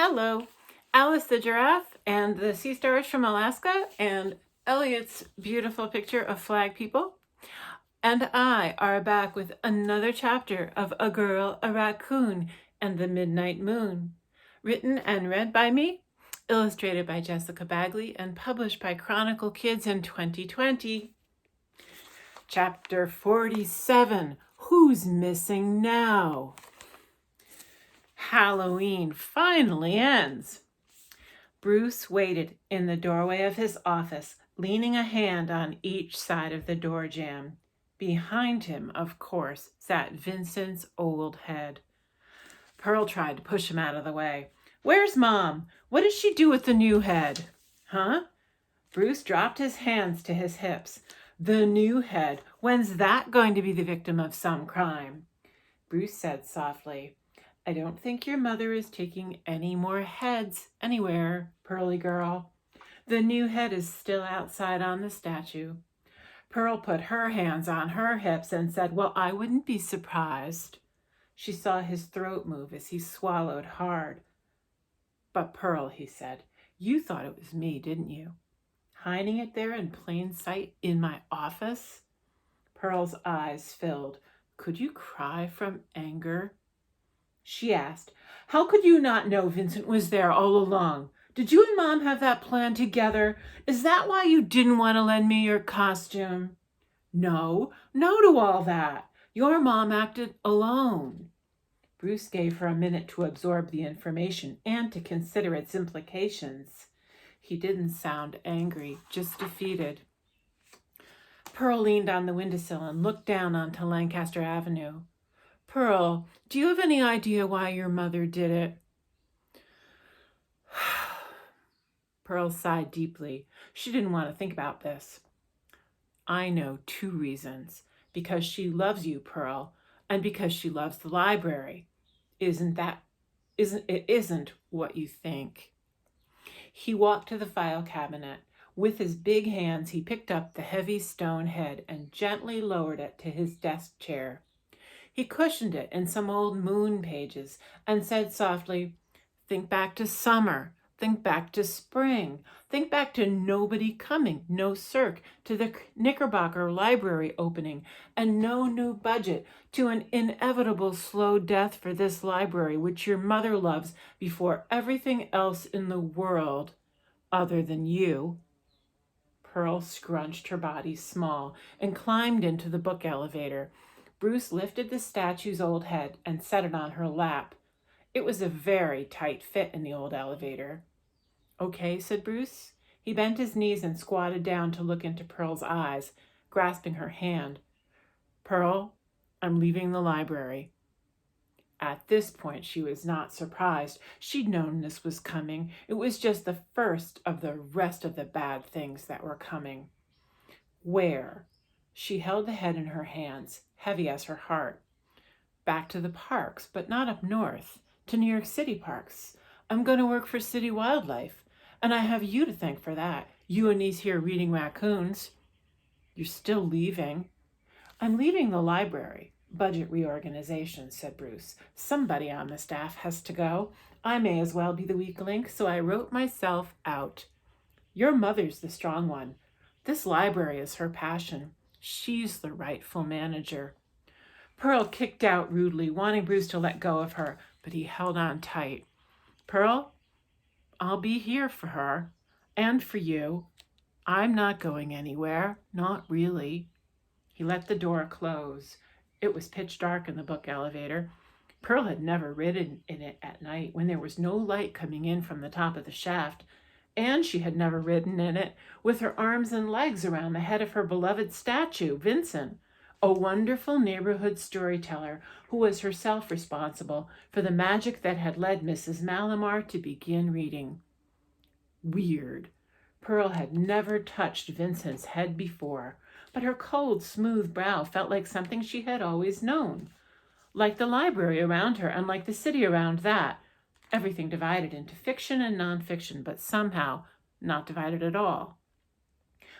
Hello, Alice the giraffe and the sea stars from Alaska and Elliot's beautiful picture of flag people. And I are back with another chapter of A Girl, a Raccoon, and the Midnight Moon. Written and read by me, illustrated by Jessixa Bagley, and published by Chronicle Kids in 2020. Chapter 47, Who's Missing Now? Halloween finally ends. Bruce waited in the doorway of his office, leaning a hand on each side of the door jamb. Behind him, of course, sat Vincent's old head. Pearl tried to push him out of the way. "Where's Mom? What does she do with the new head?" "Huh?" Bruce dropped his hands to his hips. "The new head. When's that going to be the victim of some crime?" Bruce said softly, "I don't think your mother is taking any more heads anywhere, Pearly girl. The new head is still outside on the statue." Pearl put her hands on her hips and said, "Well, I wouldn't be surprised." She saw his throat move as he swallowed hard. "But Pearl," he said, "you thought it was me, didn't you? Hiding it there in plain sight in my office?" Pearl's eyes filled. "Could you cry from anger?" She asked, "How could you not know Vincent was there all along? Did you and Mom have that plan together? Is that why you didn't want to lend me your costume?" No to all that. Your mom acted alone." Bruce gave her a minute to absorb the information and to consider its implications. He didn't sound angry, just defeated. Pearl leaned on the windowsill and looked down onto Lancaster Avenue. "Pearl, do you have any idea why your mother did it?" Pearl sighed deeply. She didn't want to think about this. "I know 2 reasons. Because she loves you, Pearl, and because she loves the library. Isn't what you think." He walked to the file cabinet. With his big hands, he picked up the heavy stone head and gently lowered it to his desk chair. He cushioned it in some old moon pages and said softly, "Think back to summer. Think back to spring. Think back to nobody coming, no Cirque, to the Knickerbocker Library opening, and no new budget, to an inevitable slow death for this library, which your mother loves before everything else in the world, other than you." Pearl scrunched her body small and climbed into the book elevator. Bruce lifted the statue's old head and set it on her lap. It was a very tight fit in the old elevator. "Okay," said Bruce. He bent his knees and squatted down to look into Pearl's eyes, grasping her hand. "Pearl, I'm leaving the library." At this point, she was not surprised. She'd known this was coming. It was just the first of the rest of the bad things that were coming. "Where?" She held the head in her hands, heavy as her heart. "Back to the parks, but not up north, to New York City parks. I'm going to work for City Wildlife, and I have you to thank for that. You and these here reading raccoons." "You're still leaving?" "I'm leaving the library. Budget reorganization," said Bruce. "Somebody on the staff has to go. I may as well be the weak link, so I wrote myself out. Your mother's the strong one. This library is her passion. She's the rightful manager." Pearl kicked out rudely, wanting Bruce to let go of her, but he held on tight. "Pearl, I'll be here for her and for you. I'm not going anywhere, not really." He let the door close. It was pitch dark in the book elevator. Pearl had never ridden in it at night when there was no light coming in from the top of the shaft, and she had never ridden in it with her arms and legs around the head of her beloved statue, Vincent, a wonderful neighborhood storyteller who was herself responsible for the magic that had led Mrs. Malamar to begin reading. Weird. Pearl had never touched Vincent's head before, but her cold, smooth brow felt like something she had always known. Like the library around her and like the city around that, everything divided into fiction and nonfiction, but somehow not divided at all.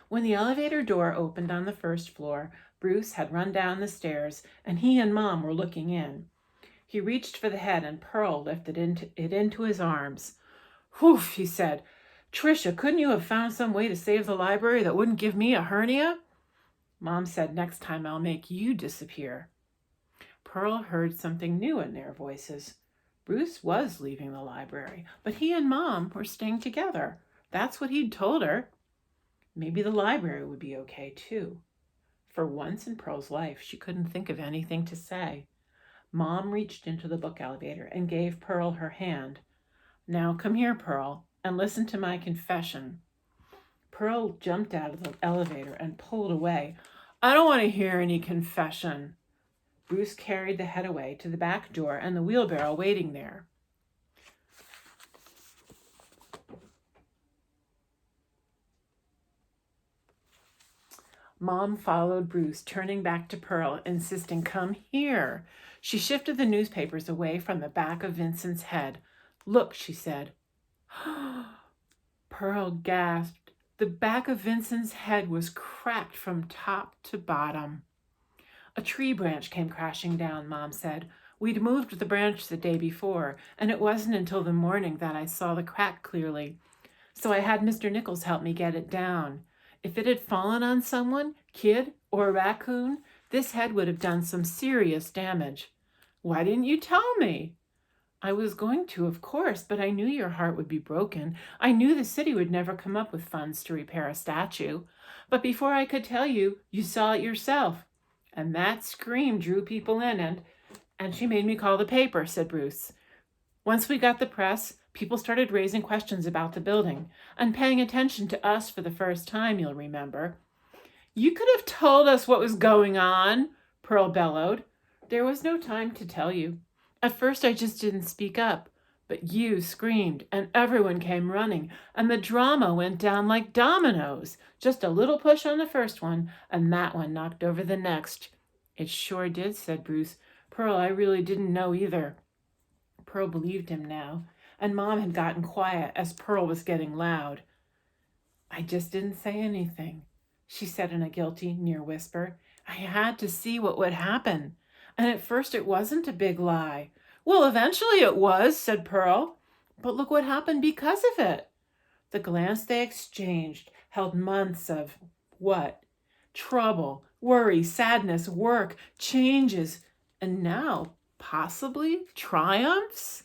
When the elevator door opened on the first floor, Bruce had run down the stairs, and he and Mom were looking in. He reached for the head, and Pearl lifted it into his arms. "Whew," he said. "Tricia, couldn't you have found some way to save the library that wouldn't give me a hernia?" Mom said, "Next time I'll make you disappear." Pearl heard something new in their voices. Bruce was leaving the library, but he and Mom were staying together. That's what he'd told her. Maybe the library would be okay, too. For once in Pearl's life, she couldn't think of anything to say. Mom reached into the book elevator and gave Pearl her hand. "Now come here, Pearl, and listen to my confession." Pearl jumped out of the elevator and pulled away. "I don't want to hear any confession." Bruce carried the head away to the back door and the wheelbarrow waiting there. Mom followed Bruce, turning back to Pearl, insisting, "Come here." She shifted the newspapers away from the back of Vincent's head. "Look," she said. Pearl gasped. The back of Vincent's head was cracked from top to bottom. "A tree branch came crashing down," Mom said. "We'd moved the branch the day before, and it wasn't until the morning that I saw the crack clearly. So I had Mr. Nichols help me get it down. If it had fallen on someone, kid or raccoon, this head would have done some serious damage." "Why didn't you tell me?" "I was going to, of course, but I knew your heart would be broken. I knew the city would never come up with funds to repair a statue. But before I could tell you, you saw it yourself. And that scream drew people in, and she made me call the paper," said Bruce. "Once we got the press, people started raising questions about the building and paying attention to us for the first time, you'll remember." "You could have told us what was going on," Pearl bellowed. "There was no time to tell you. At first I just didn't speak up, but you screamed and everyone came running and the drama went down like dominoes. Just a little push on the first one and that one knocked over the next." "It sure did," said Bruce. "Pearl, I really didn't know either." Pearl believed him now, and Mom had gotten quiet as Pearl was getting loud. "I just didn't say anything," she said in a guilty, near whisper. "I had to see what would happen. And at first it wasn't a big lie." "Well, eventually it was," said Pearl. "But look what happened because of it." The glance they exchanged held months of what? Trouble, worry, sadness, work, changes, and now possibly triumphs?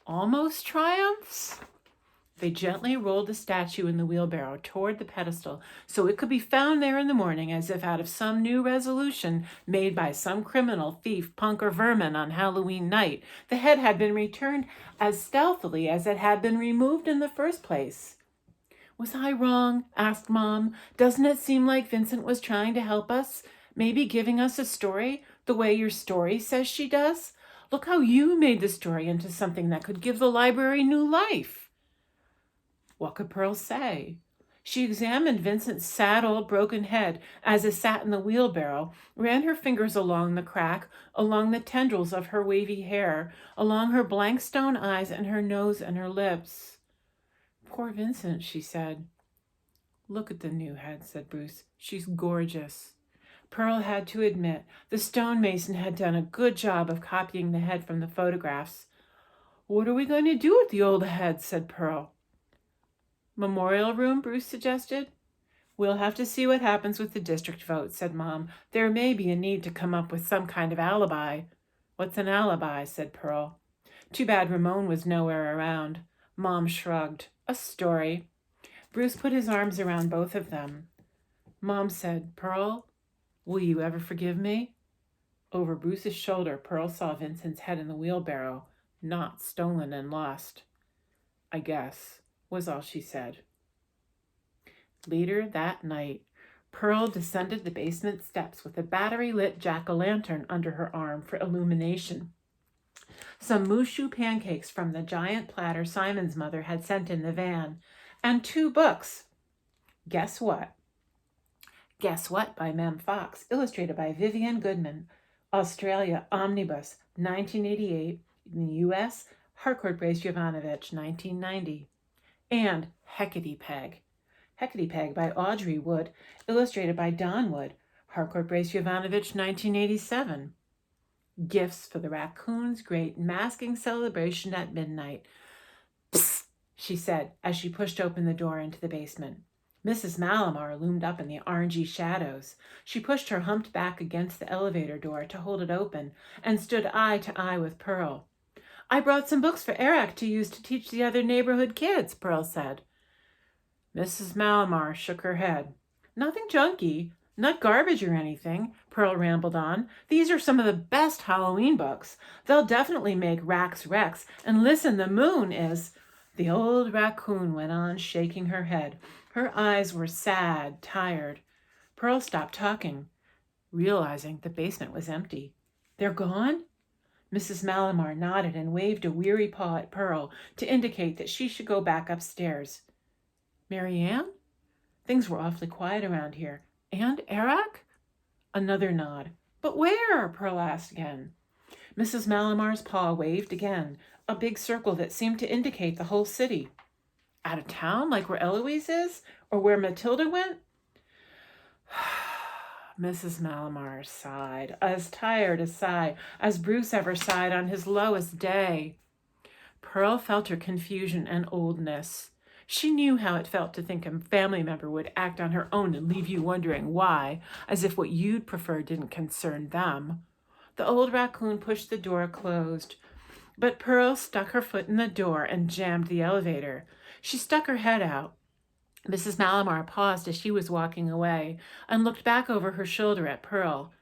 Almost triumphs? They gently rolled the statue in the wheelbarrow toward the pedestal so it could be found there in the morning, as if out of some new resolution made by some criminal, thief, punk, or vermin on Halloween night. The head had been returned as stealthily as it had been removed in the first place. "Was I wrong?" asked Mom. "Doesn't it seem like Vincent was trying to help us? Maybe giving us a story, the way your story says she does? Look how you made the story into something that could give the library new life." What could Pearl say? She examined Vincent's sad old broken head as it sat in the wheelbarrow, ran her fingers along the crack, along the tendrils of her wavy hair, along her blank stone eyes and her nose and her lips. "Poor Vincent," she said. "Look at the new head," said Bruce. "She's gorgeous." Pearl had to admit the stonemason had done a good job of copying the head from the photographs. "What are we going to do with the old head?" said Pearl. "Memorial room," Bruce suggested. "We'll have to see what happens with the district vote," said Mom. "There may be a need to come up with some kind of alibi." "What's an alibi?" said Pearl. "Too bad Ramon was nowhere around." Mom shrugged. "A story." Bruce put his arms around both of them. Mom said, "Pearl, will you ever forgive me?" Over Bruce's shoulder, Pearl saw Vincent's head in the wheelbarrow, not stolen and lost. "I guess," was all she said. Later that night, Pearl descended the basement steps with a battery-lit jack-o'-lantern under her arm for illumination, some mooshu pancakes from the giant platter Simon's mother had sent in the van, and 2 books. Guess What? Guess What by Mem Fox, illustrated by Vivian Goodman, Australia Omnibus, 1988, in the U.S., Harcourt Brace Jovanovich, 1990. And Hecate Peg by Audrey Wood, illustrated by Don Wood, Harcourt Brace Jovanovich, 1987. Gifts for the raccoons' great masking celebration at midnight. Psst, she said as she pushed open the door into the basement. Mrs. Malamar loomed up in the orangey shadows. She pushed her humped back against the elevator door to hold it open and stood eye to eye with Pearl. I brought some books for Eric to use to teach the other neighborhood kids, Pearl said. Mrs. Malamar shook her head. Nothing junky, not garbage or anything, Pearl rambled on. These are some of the best Halloween books. They'll definitely make Rax Rex. And listen, the moon is... The old raccoon went on, shaking her head. Her eyes were sad, tired. Pearl stopped talking, realizing the basement was empty. They're gone? Mrs. Malamar nodded and waved a weary paw at Pearl to indicate that she should go back upstairs. Marianne? Things were awfully quiet around here. And Eric? Another nod. But where? Pearl asked again. Mrs. Malamar's paw waved again, a big circle that seemed to indicate the whole city. Out of town, like where Eloise is? Or where Matilda went? Mrs. Malamar sighed, as tired a sigh as Bruce ever sighed on his lowest day. Pearl felt her confusion and oldness. She knew how it felt to think a family member would act on her own and leave you wondering why, as if what you'd prefer didn't concern them. The old raccoon pushed the door closed, but Pearl stuck her foot in the door and jammed the elevator. She stuck her head out. Mrs. Malamar paused as she was walking away and looked back over her shoulder at Pearl.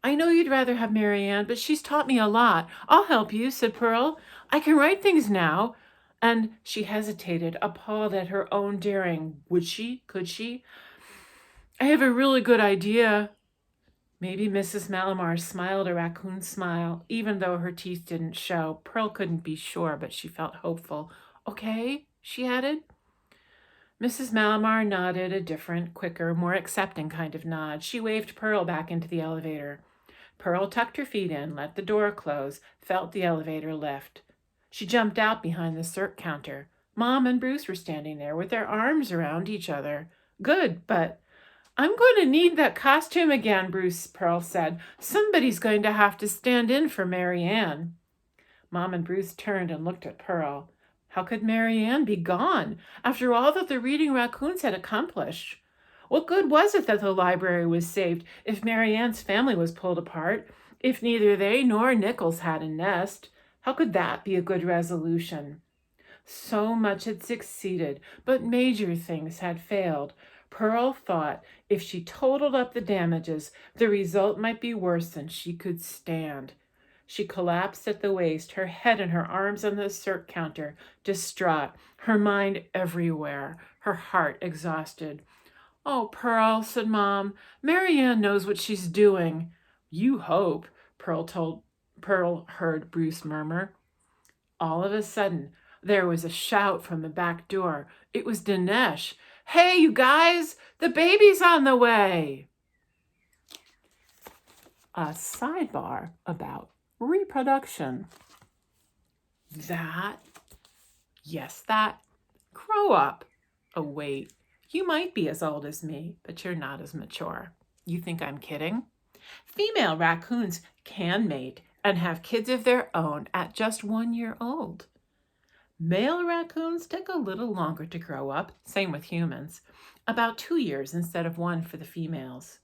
I know you'd rather have Marianne, but she's taught me a lot. I'll help you, said Pearl. I can write things now. And she hesitated, appalled at her own daring. Would she? Could she? I have a really good idea. Maybe Mrs. Malamar smiled a raccoon smile, even though her teeth didn't show. Pearl couldn't be sure, but she felt hopeful. Okay, she added. Mrs. Malamar nodded a different, quicker, more accepting kind of nod. She waved Pearl back into the elevator. Pearl tucked her feet in, let the door close, felt the elevator lift. She jumped out behind the cert counter. Mom and Bruce were standing there with their arms around each other. Good, but I'm going to need that costume again, Pearl said. Somebody's going to have to stand in for Marianne. Mom and Bruce turned and looked at Pearl. How could Marianne be gone after all that the reading raccoons had accomplished? What good was it that the library was saved if Marianne's family was pulled apart, if neither they nor Nichols had a nest? How could that be a good resolution? So much had succeeded, but major things had failed. Pearl thought if she totaled up the damages, the result might be worse than she could stand. She collapsed at the waist, her head and her arms on the cert counter, distraught, her mind everywhere, her heart exhausted. Oh, Pearl, said Mom, Marianne knows what she's doing. You hope, Pearl heard Bruce murmur. All of a sudden, there was a shout from the back door. It was Dinesh. Hey, you guys, the baby's on the way. A sidebar about reproduction. That, grow up. Oh, wait, you might be as old as me, but you're not as mature. You think I'm kidding? Female raccoons can mate and have kids of their own at just 1 year old. Male raccoons take a little longer to grow up, same with humans, about 2 years instead of 1 for the females.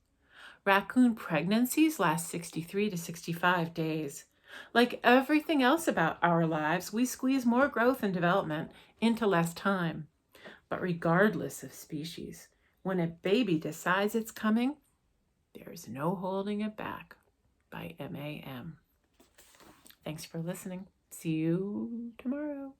Raccoon pregnancies last 63 to 65 days. Like everything else about our lives, we squeeze more growth and development into less time. But regardless of species, when a baby decides it's coming, there's no holding it back. By M.A.M. Thanks for listening. See you tomorrow.